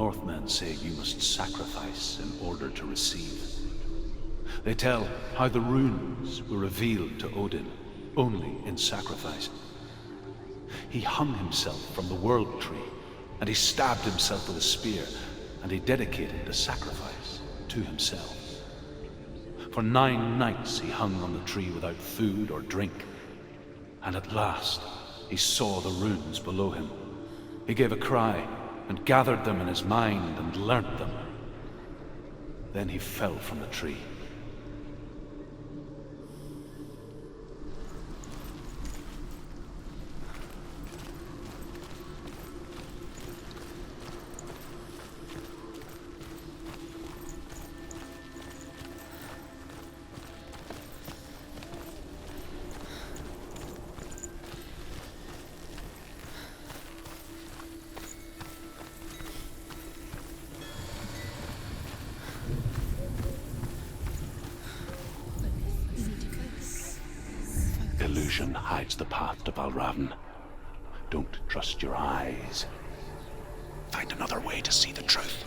Northmen say you must sacrifice in order to receive. They tell how the runes were revealed to Odin only in sacrifice. He hung himself from the world tree, and he stabbed himself with a spear, and he dedicated the sacrifice to himself. For 9 nights he hung on the tree without food or drink, and at last he saw the runes below him. He gave a cry and gathered them in his mind and learnt them. Then he fell from the tree. Illusion hides the path to Valravn. Don't trust your eyes. Find another way to see the truth.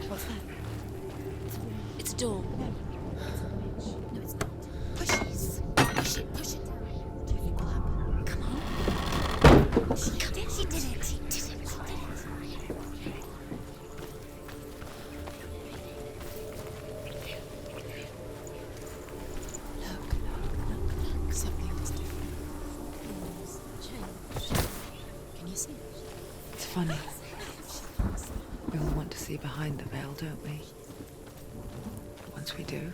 What's that? It's a door. Funny. We all want to see behind the veil, don't we? Once we do,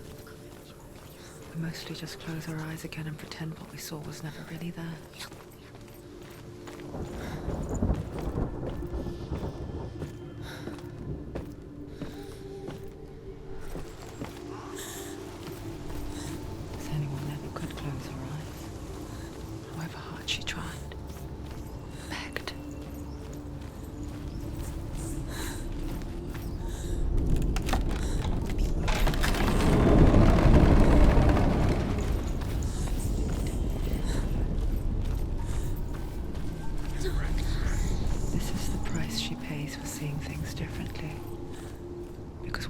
we mostly just close our eyes again and pretend what we saw was never really there. Senua never could close her eyes, however hard she tried. Begged.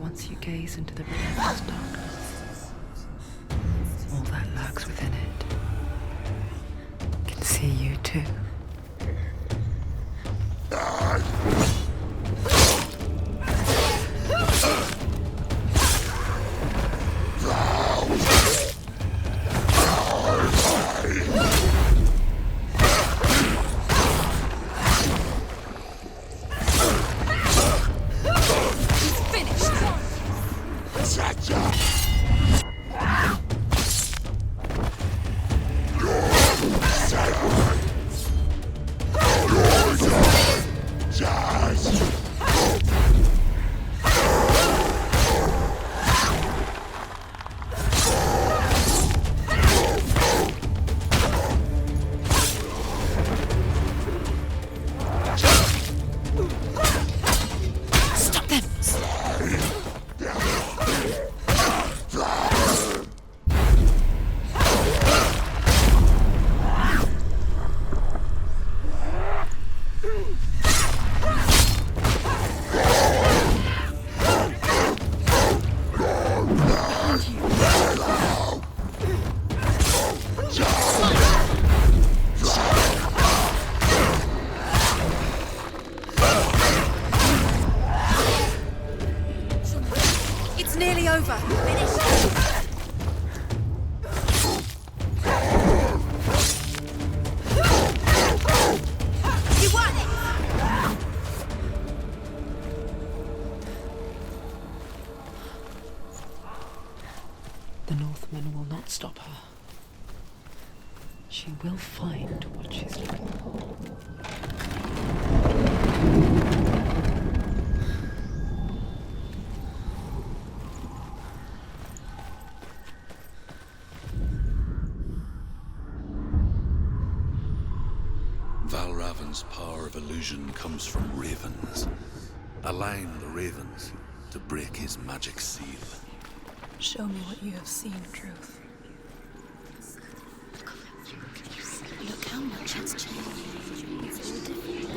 Once you gaze into the relentless darkness, all that lurks within it can see you too. The Northmen will not stop her. She will find what she's looking for. Valravn Valravn's power of illusion comes from ravens. Align the ravens to break his magic seal. Show me what you have seen, Truth. Look how much it's changed. It's all different.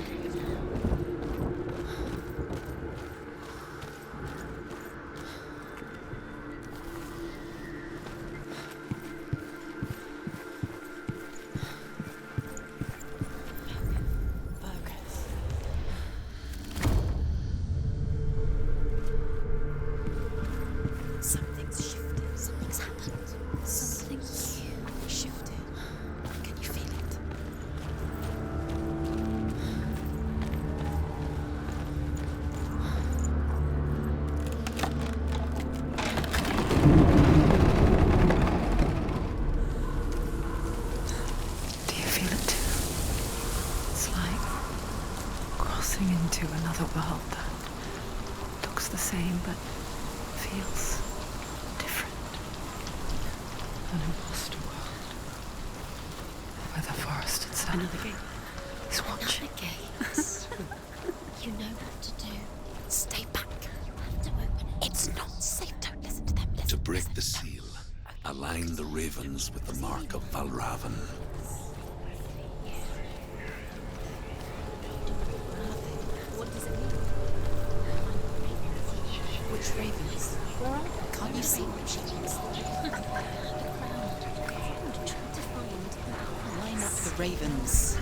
Into another world that looks the same but feels different. An imposter world where the forest itself Another gate. is watching. Another gate. You know what to do. Stay back. You have to open it. It's not safe. Don't listen to them. Listen, To break the seal, align the ravens with the mark of Valravn. What does it mean? Which ravens? Where are they? Can't you see which ones? Try to find. Line up the ravens.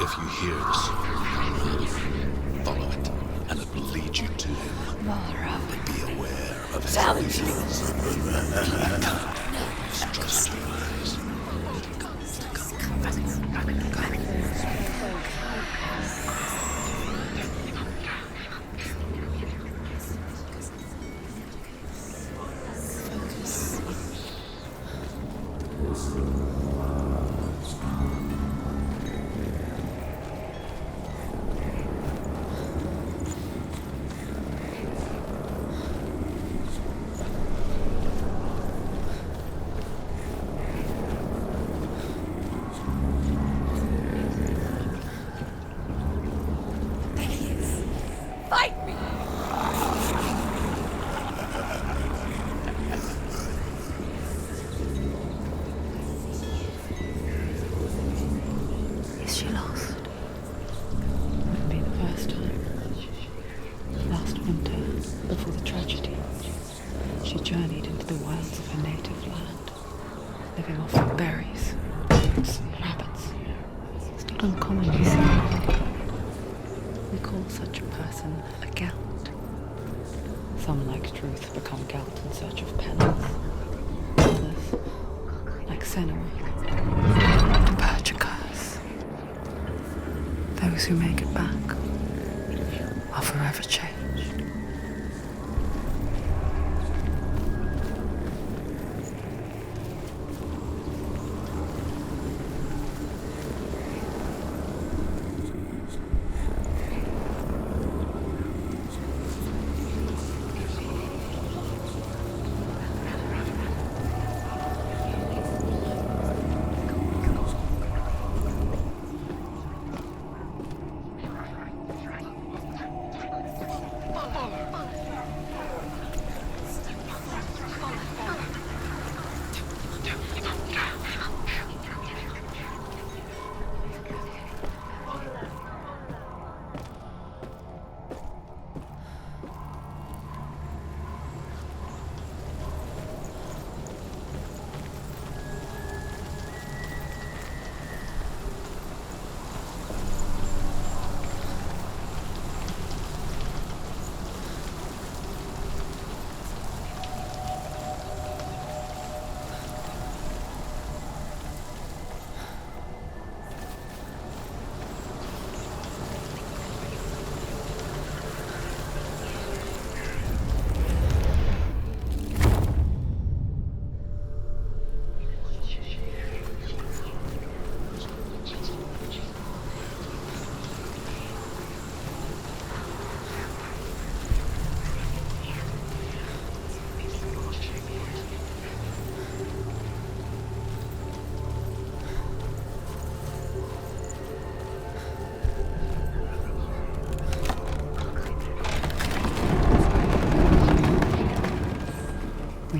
If you hear the sound, follow it, and it will lead you to him. But be aware of his illusions. Trust your eyes. Those who make it back are forever changed.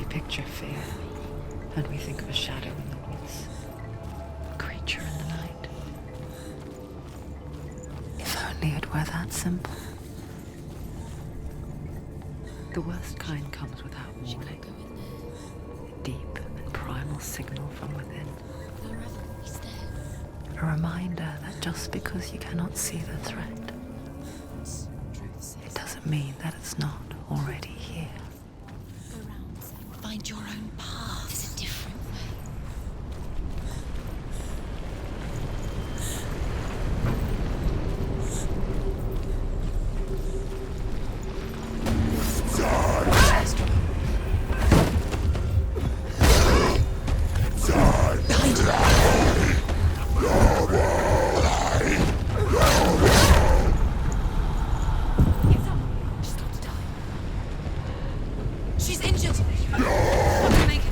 picture fear, and we think of a shadow in the woods, a creature in the night. If only it were that simple. The worst kind comes without warning. A deep and primal signal from within. Valravn, he's there. A reminder that just because you cannot see the threat, it doesn't mean that it's not already here. Go round, find your own path. There's a different way. She's injured. Not gonna make it.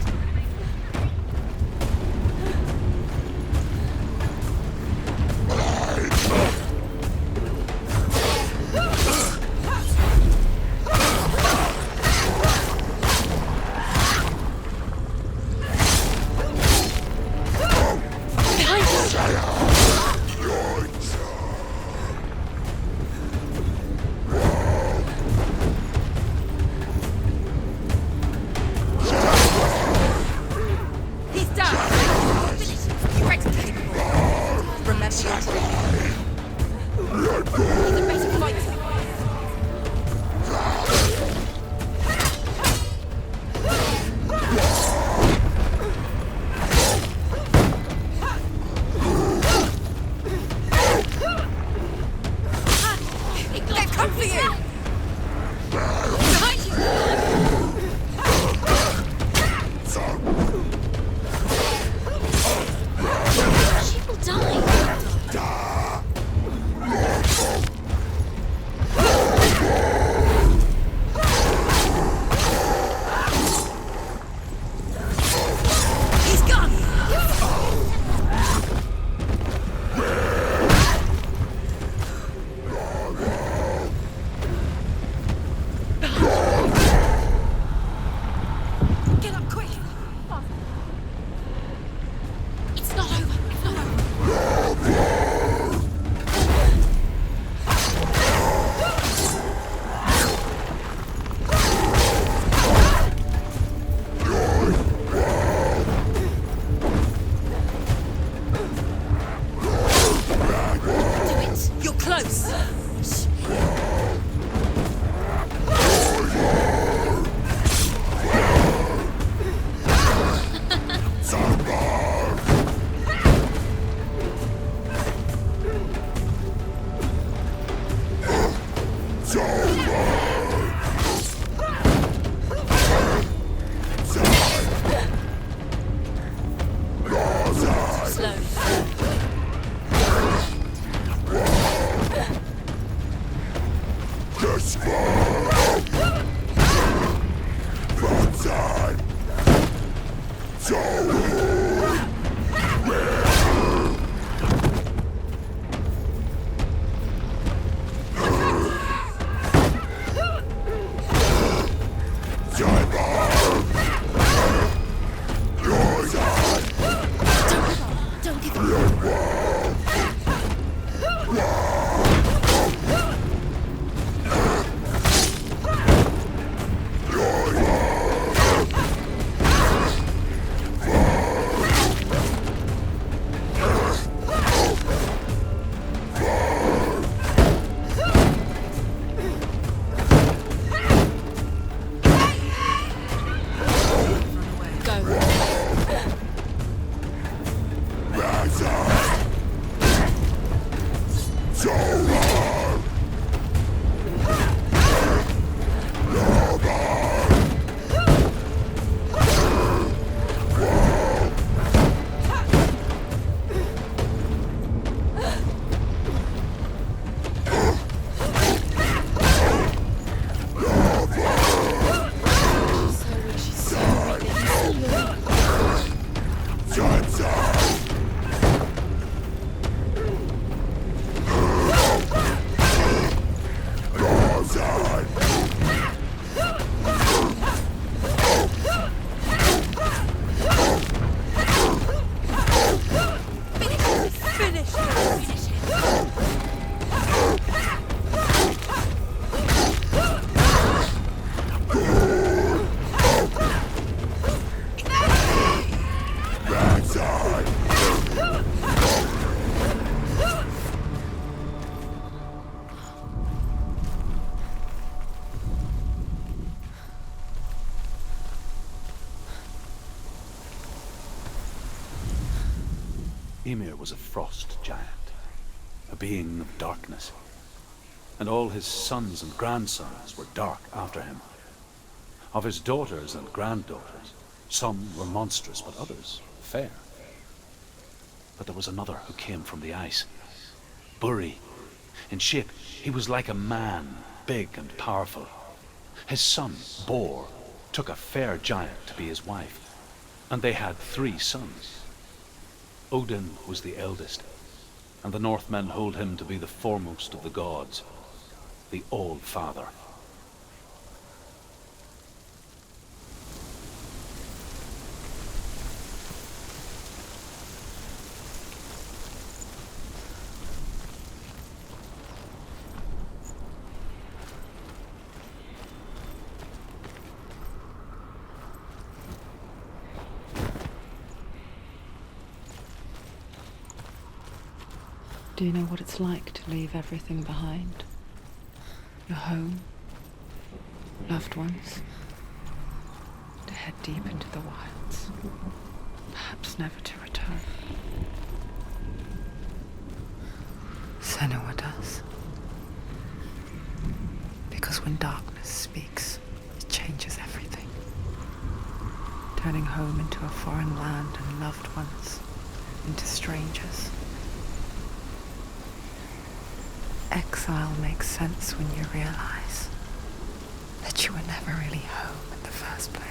Ymir was a frost giant, a being of darkness, and all his sons and grandsons were dark after him. Of his daughters and granddaughters, some were monstrous, but others fair. But there was another who came from the ice, Buri. In shape, he was like a man, big and powerful. His son, Bor, took a fair giant to be his wife, and they had 3 sons. Odin was the eldest, and the Northmen hold him to be the foremost of the gods, the All-Father. Do you know what it's like to leave everything behind? Your home, loved ones, to head deep into the wilds, perhaps never to return. Senua does. Because when darkness speaks, it changes everything, turning home into a foreign land and loved ones into strangers. Exile makes sense when you realize that you were never really home in the first place.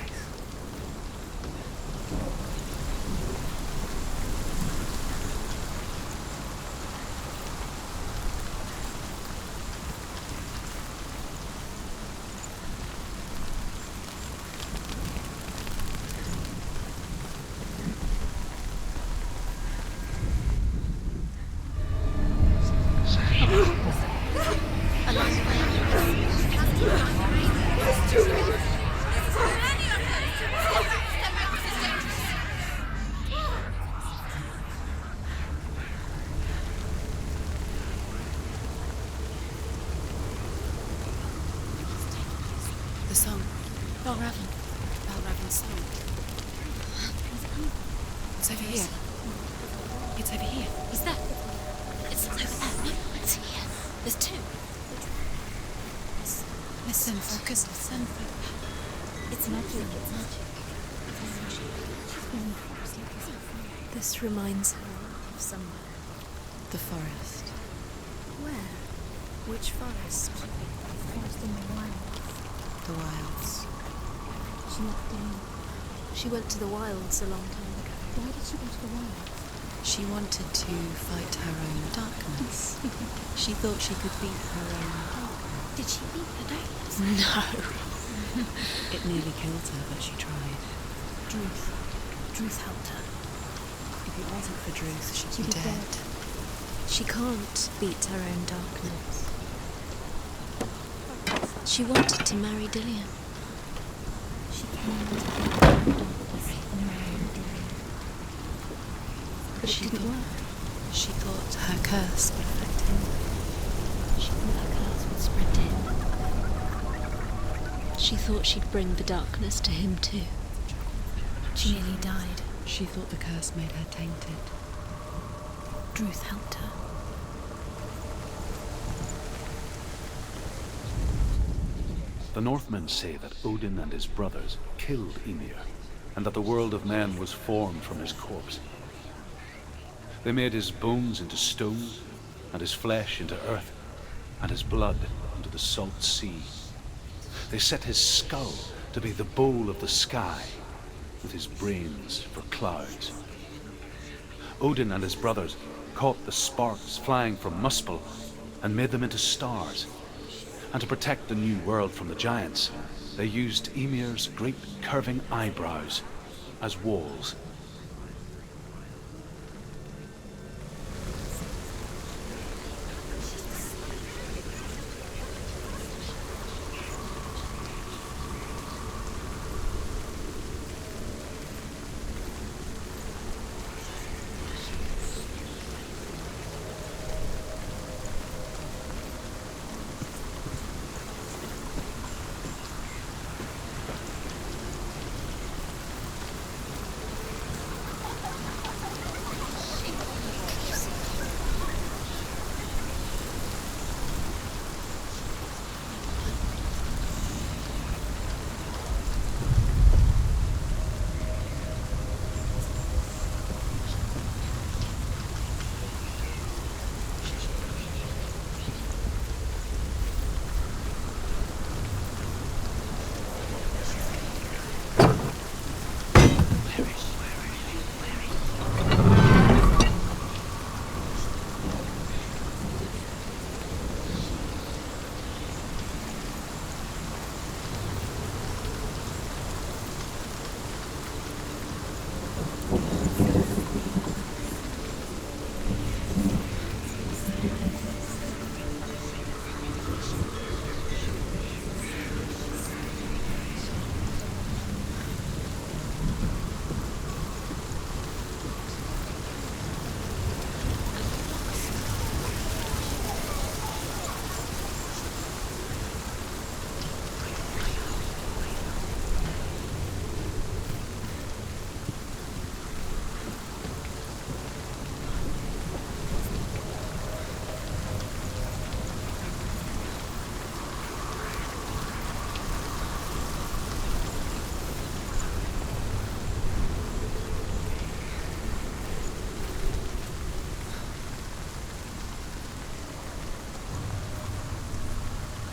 Song. Valravn's song. It's over here. It's over here. Is that? It's over there. No, it's here. There's 2. Listen, focus, listen. It's magic. This reminds her of somewhere. The forest. Where? Which forest? Forest in the wild. The wilds. She left alone. She went to the wilds a long time ago. Why did she go to the wild? She wanted to fight her own darkness. She thought she could beat her own. Did she beat the darkness? No. It nearly killed her, but she tried. Druth helped her. If it wasn't for Druth, she'd be dead. She can't beat her own darkness. She wanted to marry Dillion. She came but it didn't work. She thought her curse would affect him. She thought her curse would spread to him. She thought she'd bring the darkness to him too. She nearly died. She thought the curse made her tainted. Druth helped her. The Northmen say that Odin and his brothers killed Ymir, and that the world of men was formed from his corpse. They made his bones into stone, and his flesh into earth, and his blood into the salt sea. They set his skull to be the bowl of the sky, with his brains for clouds. Odin and his brothers caught the sparks flying from Muspel and made them into stars. And to protect the new world from the giants, they used Ymir's great curving eyebrows as walls.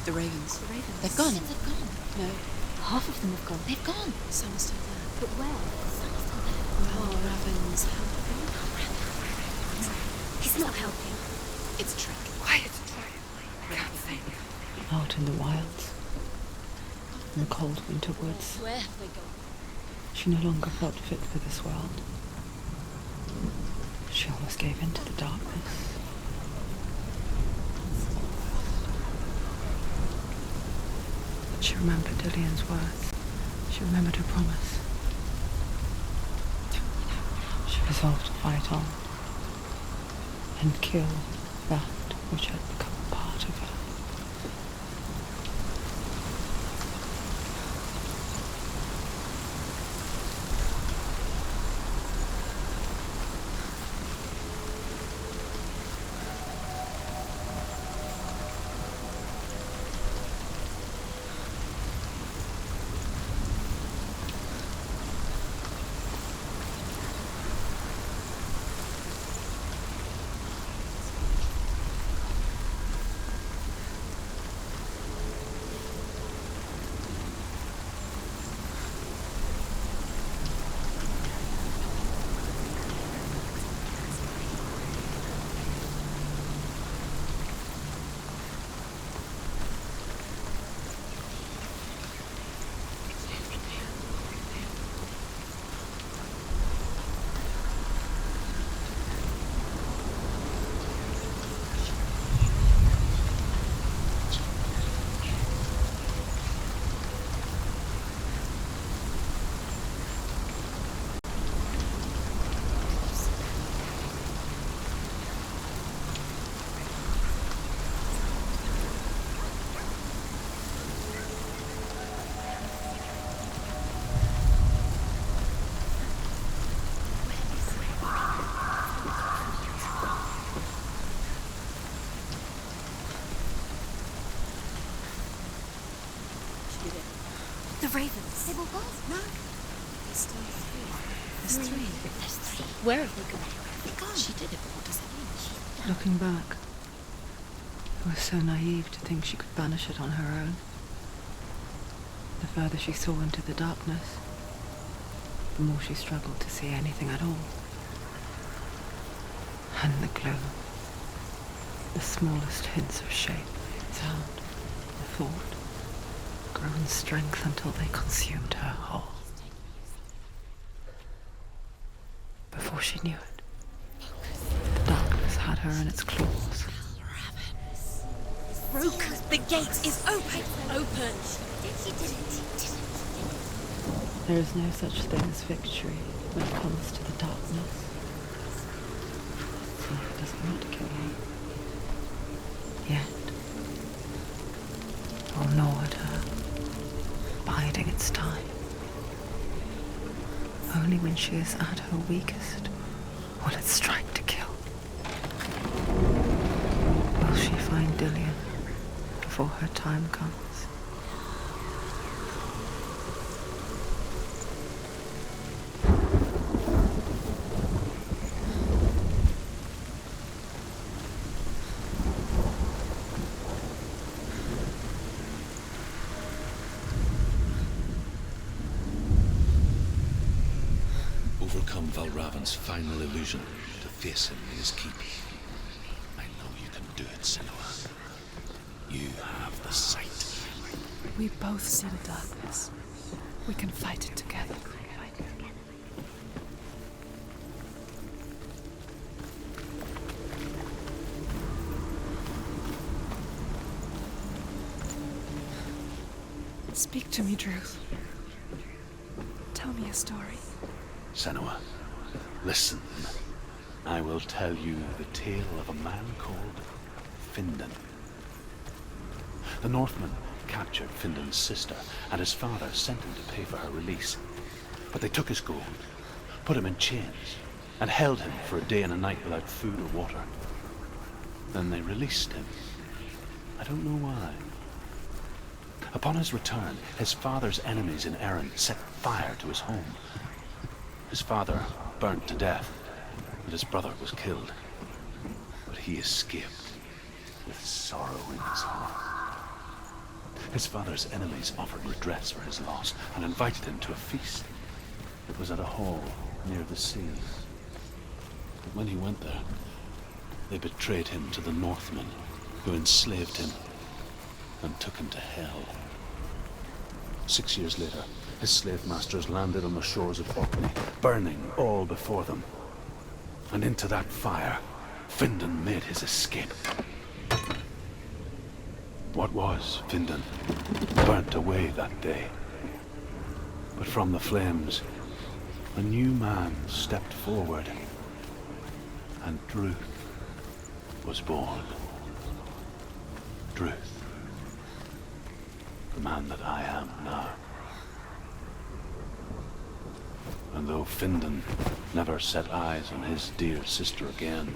The ravens. The ravens. They've gone. They've gone. No. Half of them have gone. They've gone. Some are still there. But where? Some are still there. Valravn's helping. He's not helping. It's a trick. Quiet. Can't think. Out in the wilds, in the cold winter woods, Where have they gone? she no longer felt fit for this world. She almost gave in to the darkness. But she remembered Dillian's words. She remembered her promise. She resolved to fight on and kill that which had become a part of her. The ravens. They've all gone. No. There's still three. There's three. There's three. Where have they gone? They're gone. She did it, but what does it mean? Looking back, it was so naive to think she could banish it on her own. The further she saw into the darkness, the more she struggled to see anything at all. And the gloom, the smallest hints of shape, sound, or thought, grew in strength until they consumed her whole. Before she knew it, the darkness had her in its claws. Broken. The gate is open. Open. He did it. There is no such thing as victory when it comes to the darkness. See if it does not kill you. Yet, it will gnaw at her, biding its time. Only when she is at her weakest will it strike to kill. Will she find Dillian before her time comes? Overcome Valravn's final illusion to face him in his keep. I know you can do it, Senua. You have the sight. We both see the darkness. We can fight it together. Speak to me, Druth. Tell me a story. Senua, listen. I will tell you the tale of a man called Findan. The Northmen captured Findan's sister, and his father sent him to pay for her release. But they took his gold, put him in chains, and held him for a day and a night without food or water. Then they released him. I don't know why. Upon his return, his father's enemies in Erin set fire to his home. His father burnt to death, and his brother was killed. But he escaped with sorrow in his heart. His father's enemies offered redress for his loss and invited him to a feast. It was at a hall near the sea. But when he went there, they betrayed him to the Northmen, who enslaved him and took him to hell. 6 years later, his slave masters landed on the shores of Orkney, burning all before them. And into that fire, Findan made his escape. What was Findan burnt away that day. But from the flames, a new man stepped forward, and Druth was born. Druth, the man that I am now. And though Findan never set eyes on his dear sister again,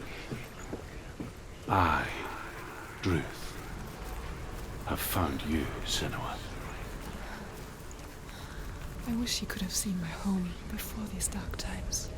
I, Druth, have found you, Senua. I wish he could have seen my home before these dark times.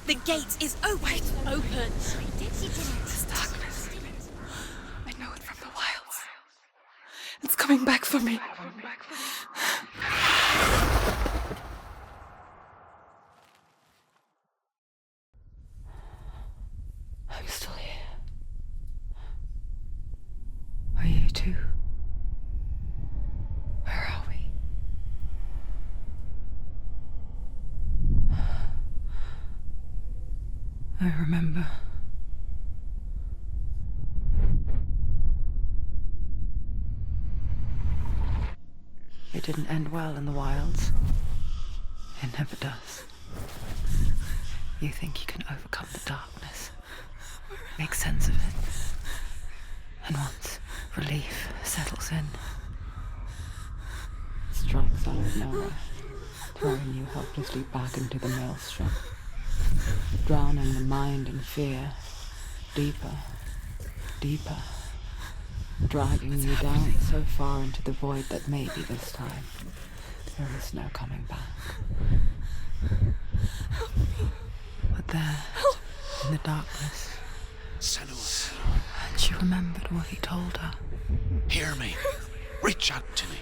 The gate is open. Open. This darkness. I know it from the wilds. It's coming back for me. I'm still here. Are you too? Where are we? I remember. It didn't end well in the wilds. It never does. You think you can overcome the darkness, make sense of it, and once relief settles in, it strikes out of nowhere, throwing you helplessly back into the maelstrom, drowning the mind in fear, deeper, deeper, dragging you down so far into the void that maybe this time there is no coming back. But there, in the darkness, Senua, and she remembered what he told her. hear me. Reach out to me.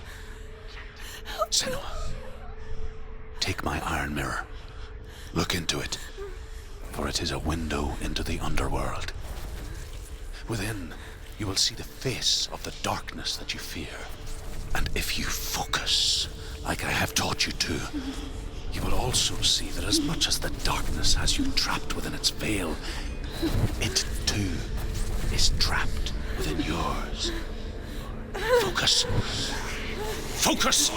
Senua, take my iron mirror. Look into it, for it is a window into the underworld. Within, you will see the face of the darkness that you fear. And if you focus, like I have taught you to, you will also see that as much as the darkness has you trapped within its veil, it too is trapped within yours. Focus. Focus!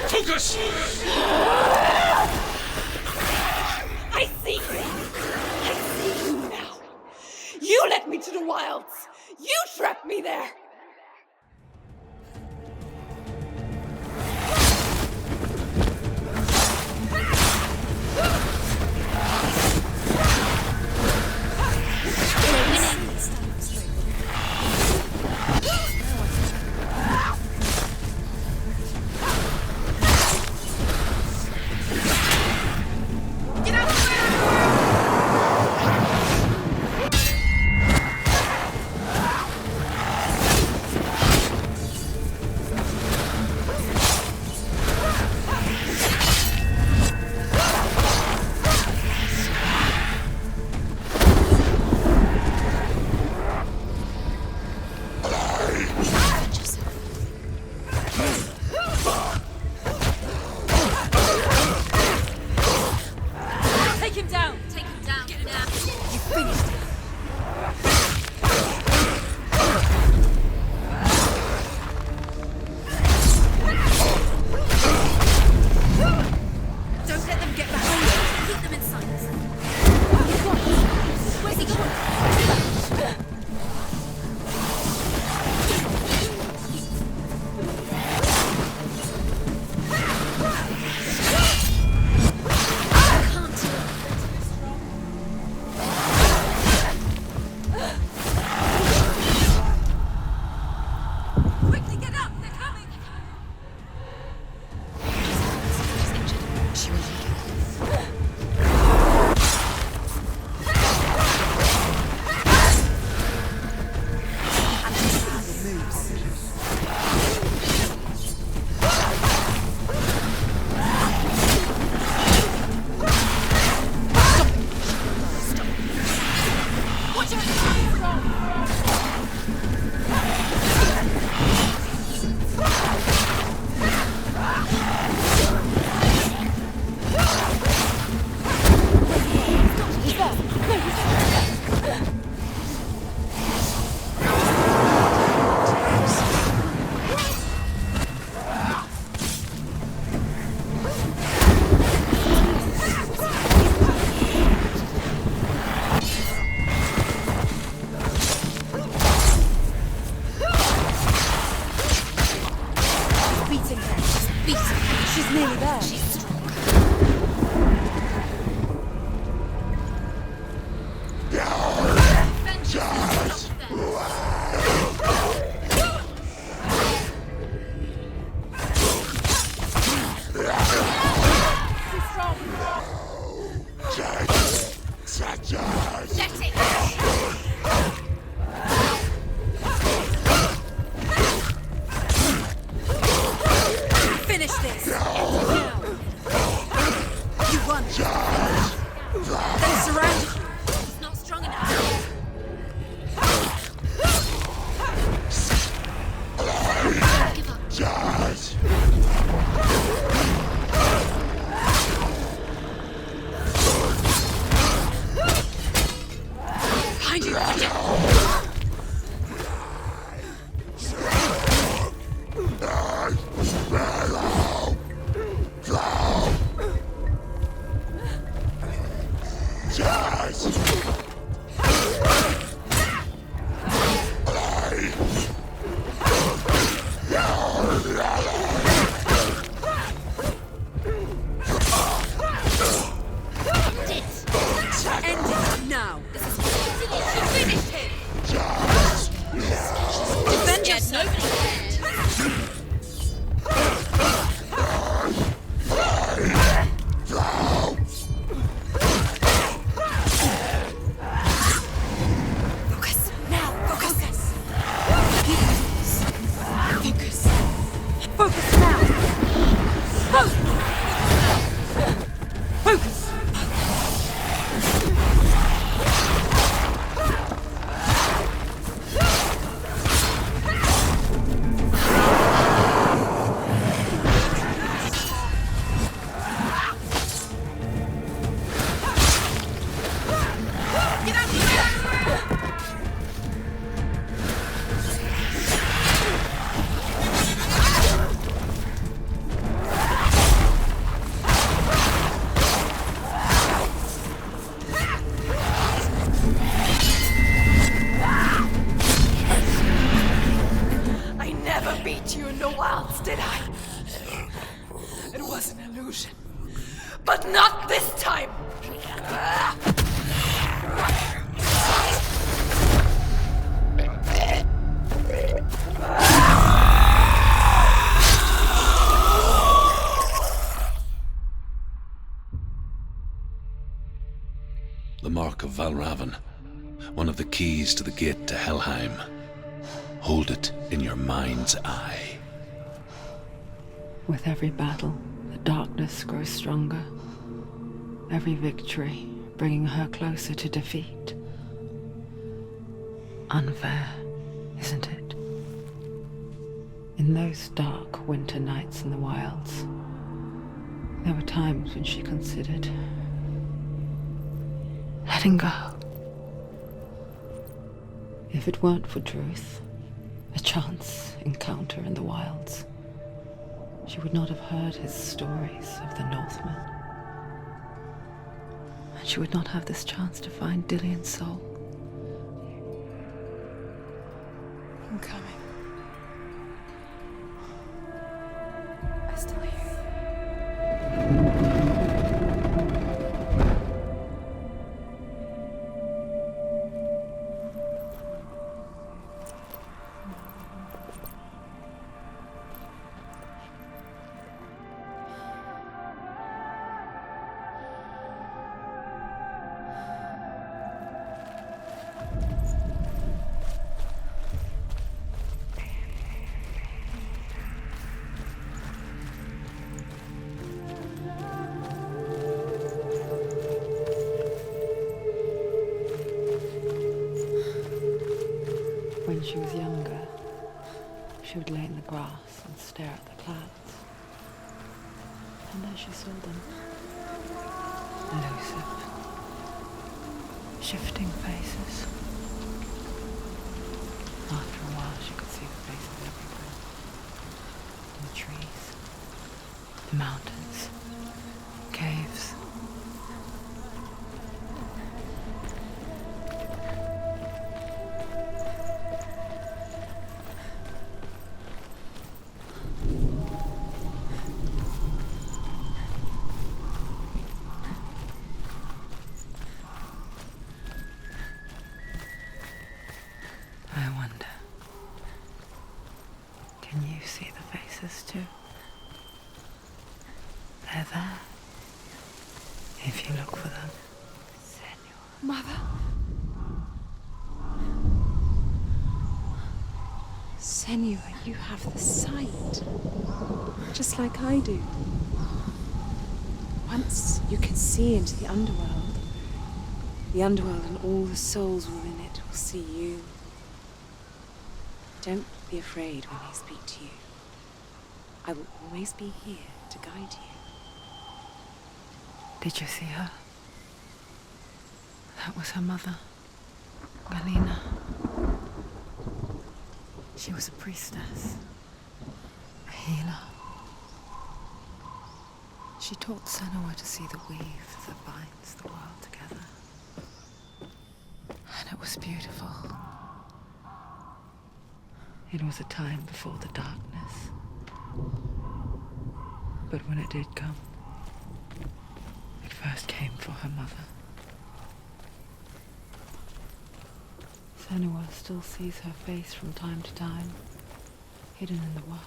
Focus! I see you! I see you now! You led me to the wilds! You trapped me there! Let it! Finish this! Now! You won! They surrounded you! It's not strong enough. Don't give up. Behind you! End it now! This is finished him! Defend yourself! Focus! Now! Focus! Focus! Focus now! Focus! Focus! I never beat you in the wilds, did I? It was an illusion. But not this time! The mark of Valravn, one of the keys to the gate to Hellheim. Hold it in your mind's eye. With every battle, the darkness grows stronger. Every victory bringing her closer to defeat. Unfair, isn't it? In those dark winter nights in the wilds, there were times when she considered letting go. If it weren't for Druth, a chance encounter in the wilds, she would not have heard his stories of the Northmen. And she would not have this chance to find Dillion's soul. I'm coming. I still hear you. When she was younger, she would lay in the grass and stare at the clouds. And as she saw them, elusive, shifting faces. After a while, she could see the faces everywhere. In the trees, the mountains, caves. I wonder, can you see the faces too? They're there, if you look for them. Senua. Mother? Senua, you have the sight. Just like I do. Once you can see into the underworld. The underworld and all the souls within it will see you. Don't be afraid when they speak to you. I will always be here to guide you. Did you see her? That was her mother, Galina. She was a priestess, a healer. She taught Senua to see the weave that binds the world together. And it was beautiful. It was a time before the darkness. But when it did come, it first came for her mother. Senua still sees her face from time to time, hidden in the world.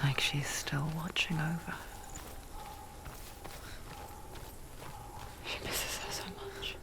Like she's still watching over her. She misses her so much.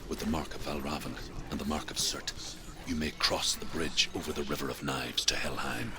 With the mark of Valravn and the mark of Surt, you may cross the bridge over the River of Knives to Hellheim.